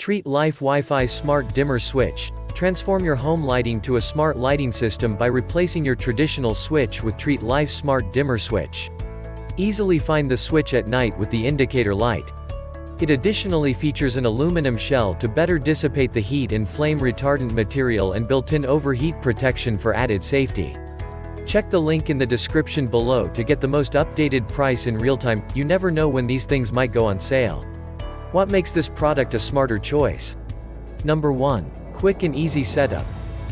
Treatlife Wi-Fi Smart Dimmer Switch. Transform your home lighting to a smart lighting system by replacing your traditional switch with Treatlife Smart Dimmer Switch. Easily find the switch at night with the indicator light. It additionally features an aluminum shell to better dissipate the heat and flame retardant material and built-in overheat protection for added safety. Check the link in the description below to get the most updated price in real time. You never know when these things might go on sale. What makes this product a smarter choice? Number 1. Quick and easy setup.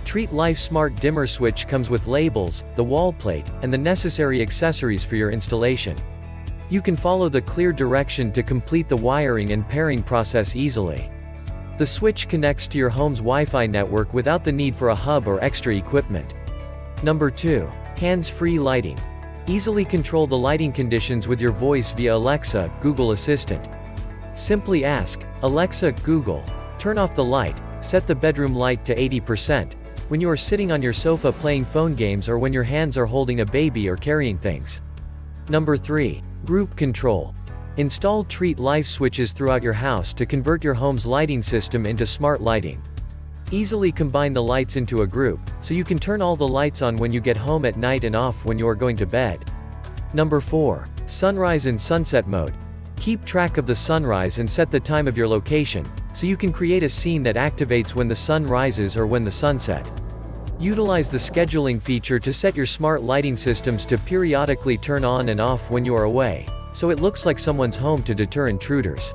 Treatlife Smart Dimmer Switch comes with labels, the wall plate, and the necessary accessories for your installation. You can follow the clear direction to complete the wiring and pairing process easily. The switch connects to your home's Wi-Fi network without the need for a hub or extra equipment. Number 2. Hands-free lighting. Easily control the lighting conditions with your voice via Alexa, Google Assistant. Simply ask, Alexa, Google, turn off the light, set the bedroom light to 80%, when you are sitting on your sofa playing phone games or when your hands are holding a baby or carrying things. Number 3. Group control. Install Treatlife switches throughout your house to convert your home's lighting system into smart lighting. Easily combine the lights into a group, so you can turn all the lights on when you get home at night and off when you are going to bed. Number 4. Sunrise and sunset mode. Keep track of the sunrise and set the time of your location, so you can create a scene that activates when the sun rises or when the sun sets. Utilize the scheduling feature to set your smart lighting systems to periodically turn on and off when you are away, so it looks like someone's home to deter intruders.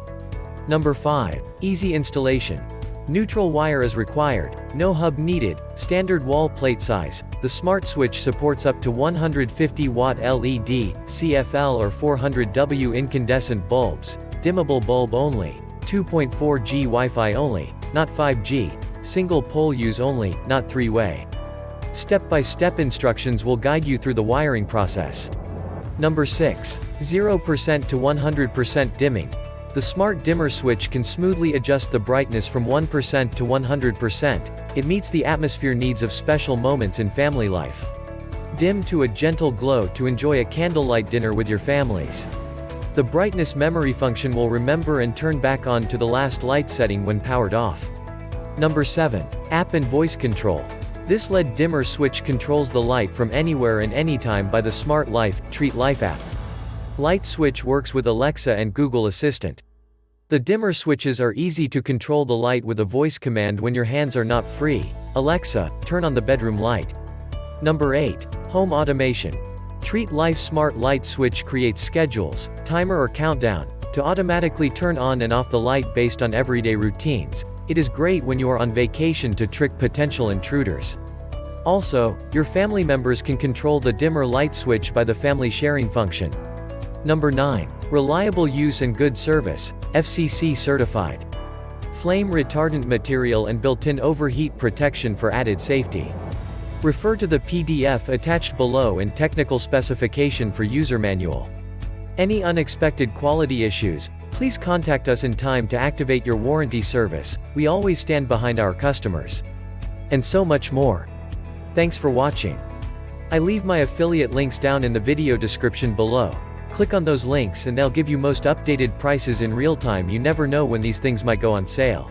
Number 5. Easy installation. Neutral wire is required, no hub needed, standard wall plate size. The smart switch supports up to 150 watt LED, CFL or 400W incandescent bulbs, dimmable bulb only, 2.4G Wi-Fi only, not 5G, single pole use only, not three-way. Step-by-step instructions will guide you through the wiring process. Number 6. 0% to 100% dimming. The smart dimmer switch can smoothly adjust the brightness from 1% to 100%. It meets the atmosphere needs of special moments in family life. Dim to a gentle glow to enjoy a candlelight dinner with your families. The brightness memory function will remember and turn back on to the last light setting when powered off. Number 7. App and voice control. This LED dimmer switch controls the light from anywhere and anytime by the Smart Life, Treatlife app. Light switch works with Alexa and Google Assistant. The dimmer switches are easy to control the light with a voice command when your hands are not free. Alexa, turn on the bedroom light. Number 8. Home automation. Treatlife Smart Light Switch creates schedules, timer or countdown, to automatically turn on and off the light based on everyday routines. It is great when you are on vacation to trick potential intruders. Also, your family members can control the dimmer light switch by the family sharing function. Number 9. Reliable use and good service, FCC certified. Flame retardant material and built-in overheat protection for added safety. Refer to the PDF attached below and technical specification for user manual. Any unexpected quality issues, please contact us in time to activate your warranty service. We always stand behind our customers. And so much more. Thanks for watching. I leave my affiliate links down in the video description below. Click on those links and they'll give you most updated prices in real time. You never know when these things might go on sale.